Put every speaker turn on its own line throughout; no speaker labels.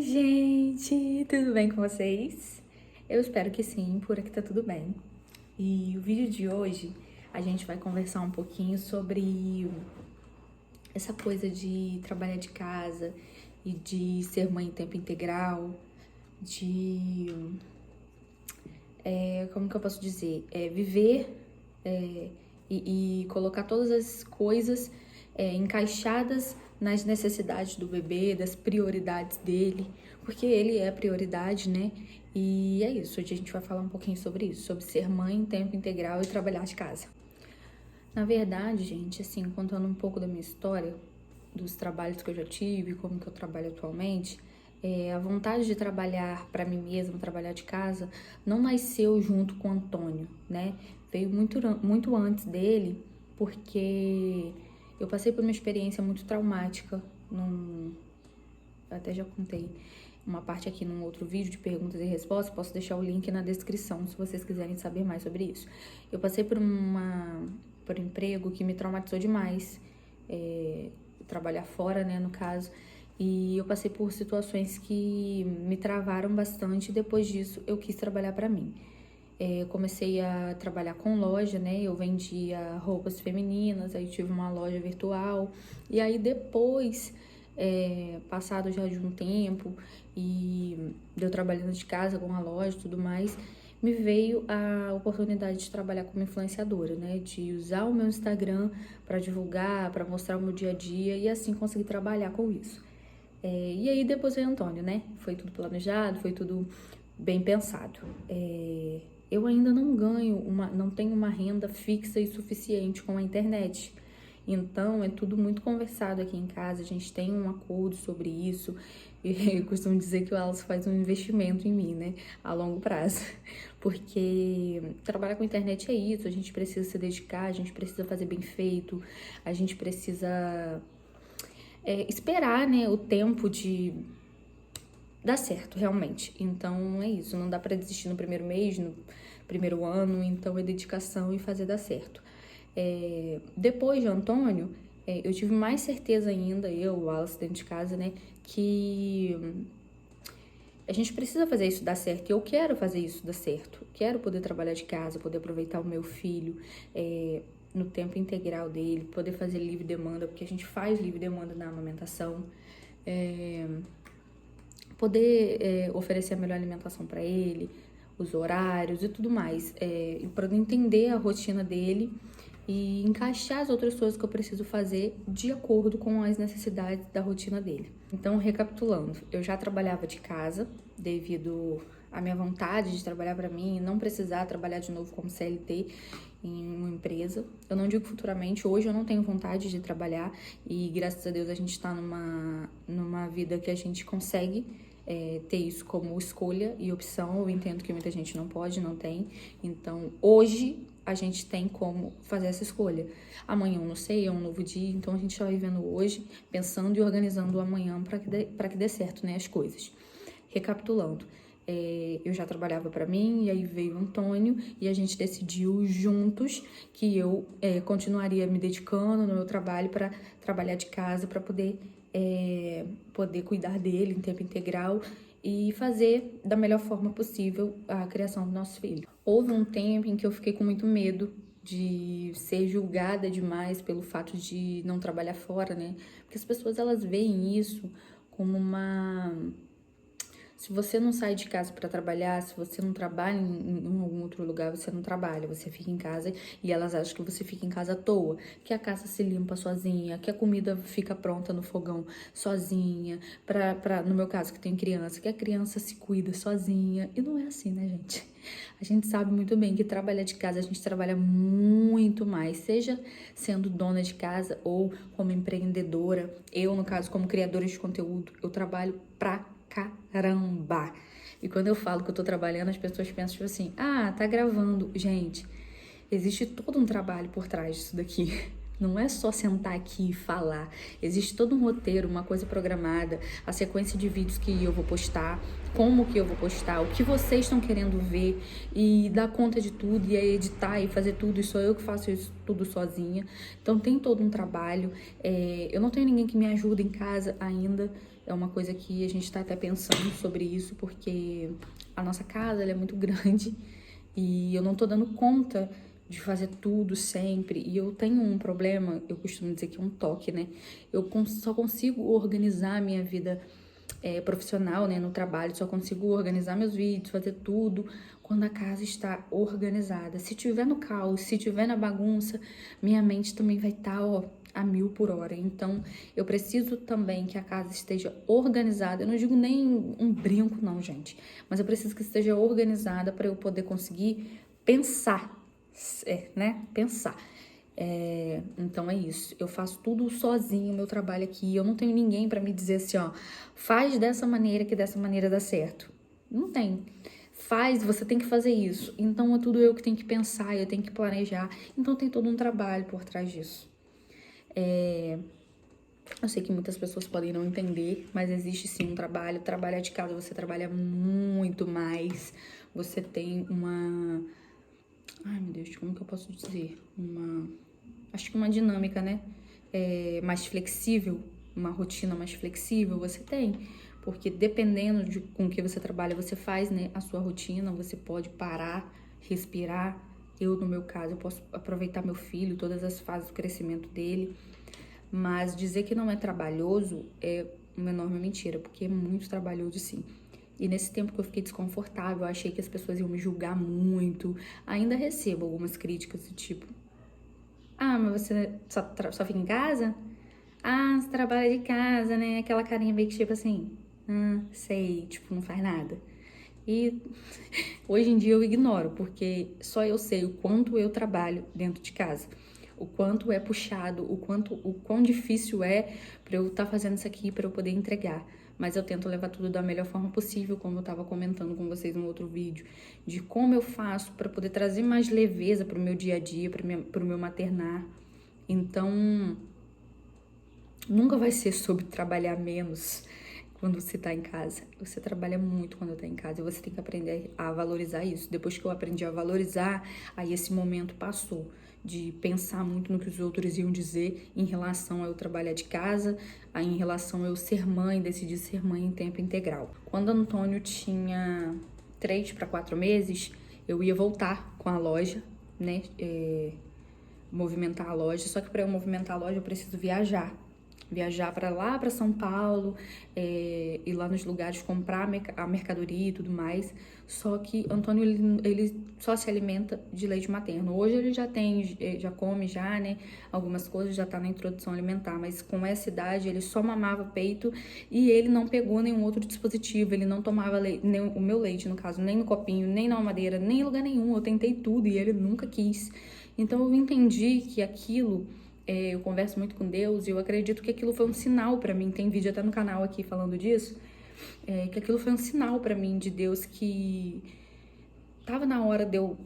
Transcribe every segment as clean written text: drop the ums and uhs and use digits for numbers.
gente! Tudo bem com vocês? Eu espero que sim, por aqui tá tudo bem. E o vídeo de hoje a gente vai conversar um pouquinho sobre essa coisa de trabalhar de casa e de ser mãe em tempo integral, de... como que eu posso dizer? Viver e colocar todas as coisas encaixadas nas necessidades do bebê, das prioridades dele, porque ele é a prioridade, né? E é isso, hoje a gente vai falar um pouquinho sobre isso, sobre ser mãe em tempo integral e trabalhar de casa. Na verdade, gente, assim, contando um pouco da minha história, dos trabalhos que eu já tive, como que eu trabalho atualmente, a vontade de trabalhar para mim mesma, trabalhar de casa, não nasceu junto com o Antônio, né? Veio muito antes dele, porque eu passei por uma experiência muito traumática, até já contei uma parte aqui num outro vídeo de perguntas e respostas, posso deixar o link na descrição se vocês quiserem saber mais sobre isso. Eu passei por um emprego que me traumatizou demais, trabalhar fora, né, no caso, e eu passei por situações que me travaram bastante e depois disso eu quis trabalhar para mim. Comecei a trabalhar com loja, né? Eu vendia roupas femininas, aí tive uma loja virtual. E aí depois, passado já de um tempo e eu trabalhando de casa com a loja e tudo mais, me veio a oportunidade de trabalhar como influenciadora, né? De usar o meu Instagram para divulgar, para mostrar o meu dia a dia e assim conseguir trabalhar com isso. E aí depois veio o Antônio, né? Foi tudo planejado, foi tudo bem pensado. Eu ainda não tenho uma renda fixa e suficiente com a internet. Então, é tudo muito conversado aqui em casa, a gente tem um acordo sobre isso. E eu costumo dizer que o Alice faz um investimento em mim, né, a longo prazo. Porque trabalhar com internet é isso, a gente precisa se dedicar, a gente precisa fazer bem feito, a gente precisa esperar, né, o tempo de dar certo, realmente. Então, é isso, não dá pra desistir no primeiro mês, no primeiro ano, então é dedicação e fazer dar certo. Depois de Antônio, eu tive mais certeza ainda, o Alice dentro de casa, né, que a gente precisa fazer isso dar certo, e eu quero fazer isso dar certo. Quero poder trabalhar de casa, poder aproveitar o meu filho no tempo integral dele, poder fazer livre demanda, porque a gente faz livre demanda na amamentação, poder oferecer a melhor alimentação para ele, os horários e tudo mais, e para entender a rotina dele e encaixar as outras coisas que eu preciso fazer de acordo com as necessidades da rotina dele. Então, recapitulando, eu já trabalhava de casa devido à minha vontade de trabalhar para mim e não precisar trabalhar de novo como CLT em uma empresa. Eu não digo futuramente, hoje eu não tenho vontade de trabalhar e graças a Deus a gente está numa vida que a gente consegue ter isso como escolha e opção. Eu entendo que muita gente não pode, não tem. Então, hoje a gente tem como fazer essa escolha. Amanhã eu não sei, é um novo dia, então a gente vai vivendo hoje, pensando e organizando o amanhã para que dê certo, né, as coisas. Recapitulando, eu já trabalhava para mim, e aí veio o Antônio, e a gente decidiu juntos que eu continuaria me dedicando no meu trabalho para trabalhar de casa, para poder cuidar dele em tempo integral e fazer da melhor forma possível a criação do nosso filho. Houve um tempo em que eu fiquei com muito medo de ser julgada demais pelo fato de não trabalhar fora, né? Porque as pessoas, elas veem isso como uma... Se você não sai de casa para trabalhar, se você não trabalha em algum outro lugar, você não trabalha, você fica em casa e elas acham que você fica em casa à toa, que a casa se limpa sozinha, que a comida fica pronta no fogão sozinha, no meu caso que tem criança, que a criança se cuida sozinha, e não é assim, né, gente? A gente sabe muito bem que trabalhar de casa, a gente trabalha muito mais, seja sendo dona de casa ou como empreendedora. Eu, no caso, como criadora de conteúdo, eu trabalho pra caramba. E quando eu falo que eu tô trabalhando, as pessoas pensam tipo assim, tá gravando. Gente, existe todo um trabalho por trás disso daqui. Não é só sentar aqui e falar. Existe todo um roteiro, uma coisa programada, a sequência de vídeos que eu vou postar, como que eu vou postar, o que vocês estão querendo ver e dar conta de tudo e editar e fazer tudo. E sou eu que faço isso tudo sozinha. Então tem todo um trabalho. Eu não tenho ninguém que me ajude em casa ainda. É uma coisa que a gente tá até pensando sobre isso, porque a nossa casa, ela é muito grande e eu não tô dando conta de fazer tudo sempre. E eu tenho um problema, eu costumo dizer que é um toque, né? Só consigo organizar a minha vida profissional, né, no trabalho, só consigo organizar meus vídeos, fazer tudo quando a casa está organizada. Se tiver no caos, se tiver na bagunça, minha mente também vai estar, ó, a 1000 por hora. Então, eu preciso também que a casa esteja organizada. Eu não digo nem um brinco, não, gente, mas eu preciso que esteja organizada para eu poder conseguir pensar, né? Pensar. Então é isso, eu faço tudo sozinho, meu trabalho aqui, eu não tenho ninguém pra me dizer assim, ó, faz dessa maneira que dessa maneira dá certo. Não tem. Faz, você tem que fazer isso. Então é tudo eu que tenho que pensar, eu tenho que planejar. Então tem todo um trabalho por trás disso. Eu sei que muitas pessoas podem não entender, mas existe sim um trabalho. Trabalhar de casa, você trabalha muito mais. Você tem uma... Ai, meu Deus, como que eu posso dizer? Acho que uma dinâmica, né? Mais flexível, uma rotina mais flexível você tem. Porque dependendo de com que você trabalha, você faz, né, a sua rotina, você pode parar, respirar. Eu, no meu caso, eu posso aproveitar meu filho, todas as fases do crescimento dele. Mas dizer que não é trabalhoso é uma enorme mentira, porque é muito trabalhoso sim. E nesse tempo que eu fiquei desconfortável, eu achei que as pessoas iam me julgar muito. Ainda recebo algumas críticas do tipo: ah, mas você só fica em casa? Ah, você trabalha de casa, né? Aquela carinha meio que tipo assim, sei, tipo, não faz nada. E hoje em dia eu ignoro, porque só eu sei o quanto eu trabalho dentro de casa. O quanto é puxado, o quão difícil é para eu estar fazendo isso aqui, para eu poder entregar. Mas eu tento levar tudo da melhor forma possível, como eu estava comentando com vocês no outro vídeo, de como eu faço para poder trazer mais leveza para o meu dia a dia, para o meu maternar. Então, nunca vai ser sobre trabalhar menos quando você tá em casa. Você trabalha muito quando tá em casa e você tem que aprender a valorizar isso. Depois que eu aprendi a valorizar, aí esse momento passou de pensar muito no que os outros iam dizer em relação a eu trabalhar de casa, aí em relação a eu ser mãe, decidir ser mãe em tempo integral. Quando Antônio tinha 3 para 4 meses, eu ia voltar com a loja, né? Movimentar a loja, só que para eu movimentar a loja eu preciso viajar para lá para São Paulo, ir lá nos lugares comprar a mercadoria e tudo mais. Só que Antônio ele só se alimenta de leite materno. Hoje ele já come já, né, algumas coisas, já tá na introdução alimentar, mas com essa idade ele só mamava peito e ele não pegou nenhum outro dispositivo, ele não tomava nem o meu leite, no caso, nem no copinho, nem na mamadeira, nem em lugar nenhum. Eu tentei tudo e ele nunca quis. Então eu entendi que aquilo, eu converso muito com Deus e eu acredito que aquilo foi um sinal pra mim. Tem vídeo até no canal aqui falando disso, que aquilo foi um sinal pra mim de Deus, que tava na hora de eu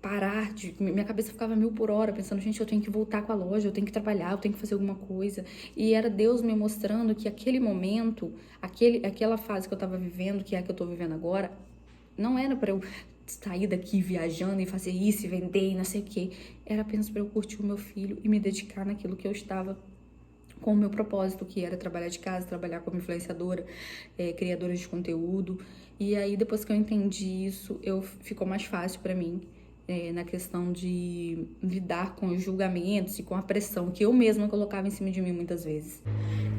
parar, minha cabeça ficava 1000 por hora, pensando, gente, eu tenho que voltar com a loja, eu tenho que trabalhar, eu tenho que fazer alguma coisa. E era Deus me mostrando que aquele momento, aquela fase que eu tava vivendo, que é a que eu tô vivendo agora, não era pra eu sair daqui viajando e fazer isso e vender e não sei o quê. Era apenas pra eu curtir o meu filho e me dedicar naquilo que eu estava com o meu propósito, que era trabalhar de casa, trabalhar como influenciadora, criadora de conteúdo. E aí, depois que eu entendi isso, ficou mais fácil pra mim, na questão de lidar com os julgamentos e com a pressão que eu mesma colocava em cima de mim muitas vezes.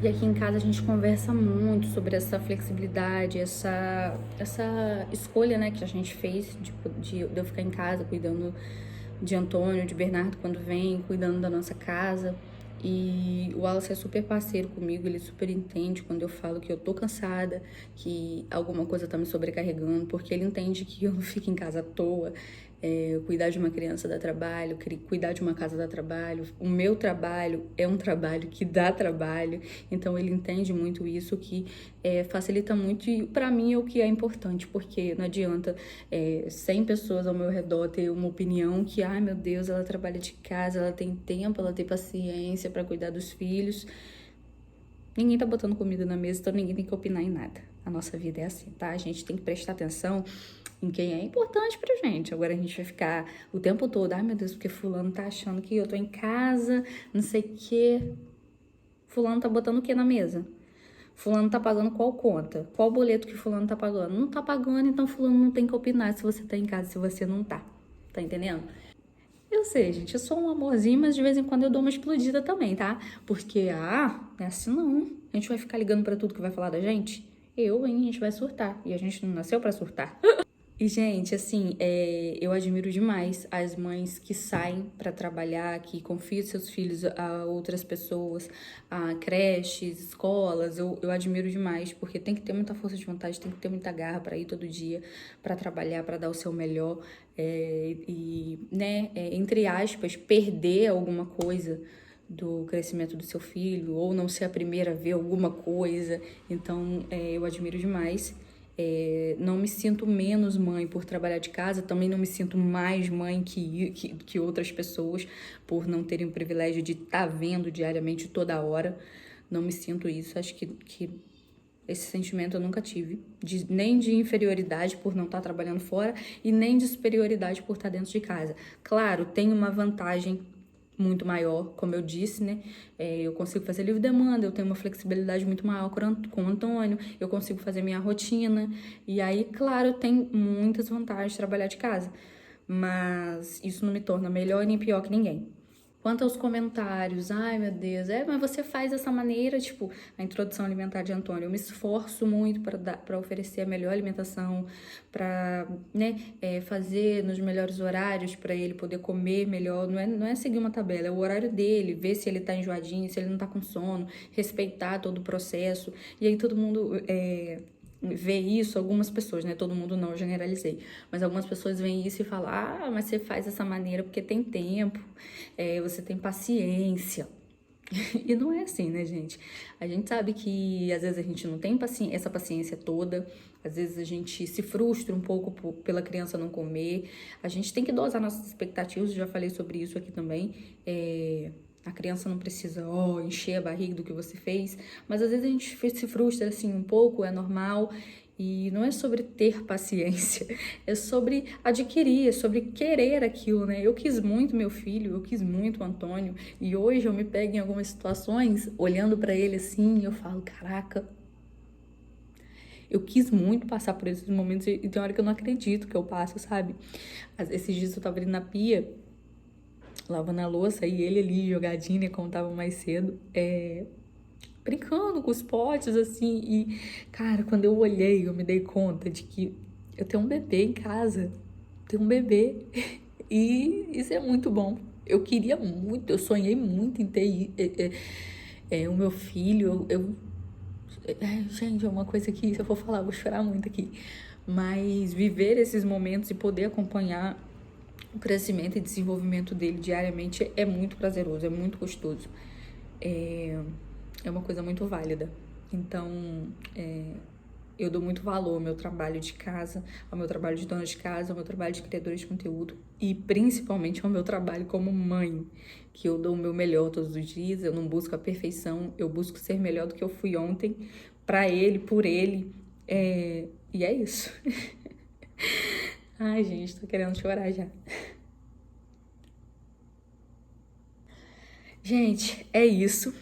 E aqui em casa a gente conversa muito sobre essa flexibilidade, essa escolha, né, que a gente fez de eu ficar em casa cuidando de Antônio, de Bernardo quando vem, cuidando da nossa casa. E o Wallace é super parceiro comigo, ele super entende quando eu falo que eu tô cansada, que alguma coisa tá me sobrecarregando, porque ele entende que eu não fico em casa à toa. Cuidar de uma criança dá trabalho, cuidar de uma casa dá trabalho. O meu trabalho é um trabalho que dá trabalho, então ele entende muito isso, que facilita muito, e pra mim é o que é importante, porque não adianta 100 pessoas ao meu redor ter uma opinião que, ai meu Deus, ela trabalha de casa, ela tem tempo, ela tem paciência pra cuidar dos filhos. Ninguém tá botando comida na mesa, então ninguém tem que opinar em nada. A nossa vida é assim, tá? A gente tem que prestar atenção em quem é importante pra gente. Agora a gente vai ficar o tempo todo, ai meu Deus, porque fulano tá achando que eu tô em casa, não sei o quê. Fulano tá botando o que na mesa? fulano tá pagando qual conta? Qual boleto que fulano tá pagando? Não tá pagando, então fulano não tem que opinar se você tá em casa, se você não tá. Tá entendendo? Eu sei, gente, eu sou um amorzinho, mas de vez em quando eu dou uma explodida também, tá? Porque, não é assim não. A gente vai ficar ligando pra tudo que vai falar da gente? Hein, a gente vai surtar. E a gente não nasceu pra surtar. E, gente, assim, eu admiro demais as mães que saem para trabalhar, que confiam seus filhos a outras pessoas, a creches, escolas. Eu admiro demais, porque tem que ter muita força de vontade, tem que ter muita garra para ir todo dia, para trabalhar, para dar o seu melhor. Entre aspas, perder alguma coisa do crescimento do seu filho, ou não ser a primeira a ver alguma coisa. Então, eu admiro demais. Não me sinto menos mãe por trabalhar de casa, também não me sinto mais mãe que outras pessoas por não terem o privilégio de estar vendo diariamente toda hora. Não me sinto isso, acho que esse sentimento eu nunca tive, nem de inferioridade por não estar trabalhando fora e nem de superioridade por estar dentro de casa. Claro, tem uma vantagem muito maior, como eu disse, né? Eu consigo fazer livre demanda, eu tenho uma flexibilidade muito maior com o Antônio, eu consigo fazer minha rotina. E aí, claro, tem muitas vantagens de trabalhar de casa, mas isso não me torna melhor nem pior que ninguém. Quanto aos comentários, ai meu Deus, mas você faz dessa maneira, tipo, a introdução alimentar de Antônio, eu me esforço muito para oferecer a melhor alimentação, para, né, fazer nos melhores horários para ele poder comer melhor, não é seguir uma tabela, é o horário dele, ver se ele tá enjoadinho, se ele não tá com sono, respeitar todo o processo, e aí todo mundo vê isso, algumas pessoas, né? Todo mundo não, eu generalizei. Mas algumas pessoas veem isso e falam, mas você faz dessa maneira porque tem tempo, você tem paciência. E não é assim, né, gente? A gente sabe que às vezes a gente não tem essa paciência toda, às vezes a gente se frustra um pouco pela criança não comer, a gente tem que dosar nossas expectativas, já falei sobre isso aqui também. A criança não precisa, encher a barriga do que você fez, mas às vezes a gente se frustra assim um pouco, é normal. E não é sobre ter paciência, é sobre adquirir, é sobre querer aquilo, né? Eu quis muito meu filho, eu quis muito o Antônio, e hoje eu me pego em algumas situações, olhando pra ele assim, e eu falo, caraca, eu quis muito passar por esses momentos, e tem hora que eu não acredito que eu passo, sabe? Esses dias eu tava ali na pia, lavando a louça, e ele ali jogadinho, né, como tava mais cedo, brincando com os potes, assim, e, cara, quando eu olhei, eu me dei conta de que eu tenho um bebê em casa, tenho um bebê, e isso é muito bom. Eu queria muito, eu sonhei muito em ter o meu filho, gente, é uma coisa que, se eu for falar, eu vou chorar muito aqui, mas viver esses momentos e poder acompanhar o crescimento e desenvolvimento dele diariamente é muito prazeroso, é muito gostoso. É uma coisa muito válida. Então, eu dou muito valor ao meu trabalho de casa, ao meu trabalho de dona de casa, ao meu trabalho de criadora de conteúdo e principalmente ao meu trabalho como mãe, que eu dou o meu melhor todos os dias, eu não busco a perfeição, eu busco ser melhor do que eu fui ontem, pra ele, por ele, e é isso. Ai, gente, tô querendo chorar já. Gente, é isso.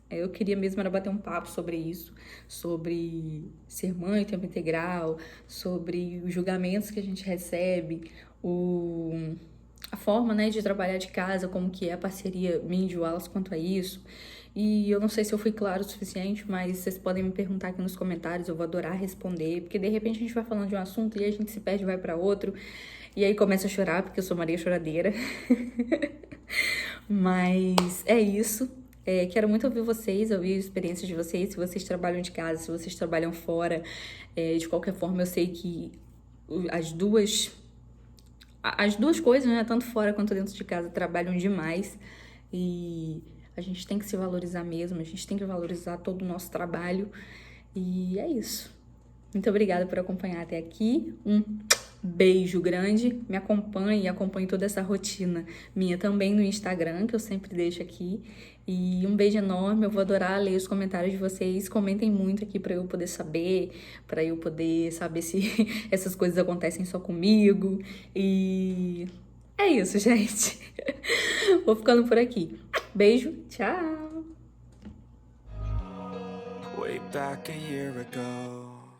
Eu queria mesmo era bater um papo sobre isso, sobre ser mãe em tempo integral, sobre os julgamentos que a gente recebe, a forma, né, de trabalhar de casa, como que é a parceria minha e de Wallace quanto a isso. E eu não sei se eu fui claro o suficiente, mas vocês podem me perguntar aqui nos comentários, eu vou adorar responder, porque de repente a gente vai falando de um assunto e a gente se perde e vai pra outro, e aí começa a chorar, porque eu sou Maria Choradeira. Mas é isso. Quero muito ouvir vocês, ouvir a experiência de vocês, se vocês trabalham de casa, se vocês trabalham fora. De qualquer forma, eu sei que as duas coisas, né, tanto fora quanto dentro de casa, trabalham demais. E a gente tem que se valorizar mesmo, a gente tem que valorizar todo o nosso trabalho. E é isso. Muito obrigada por acompanhar até aqui. Um beijo grande. Me acompanhe e acompanhe toda essa rotina minha também no Instagram, que eu sempre deixo aqui. E um beijo enorme. Eu vou adorar ler os comentários de vocês. Comentem muito aqui para eu poder saber, se essas coisas acontecem só comigo. E é isso, gente. Vou ficando por aqui. Beijo, tchau!
way back a year ago.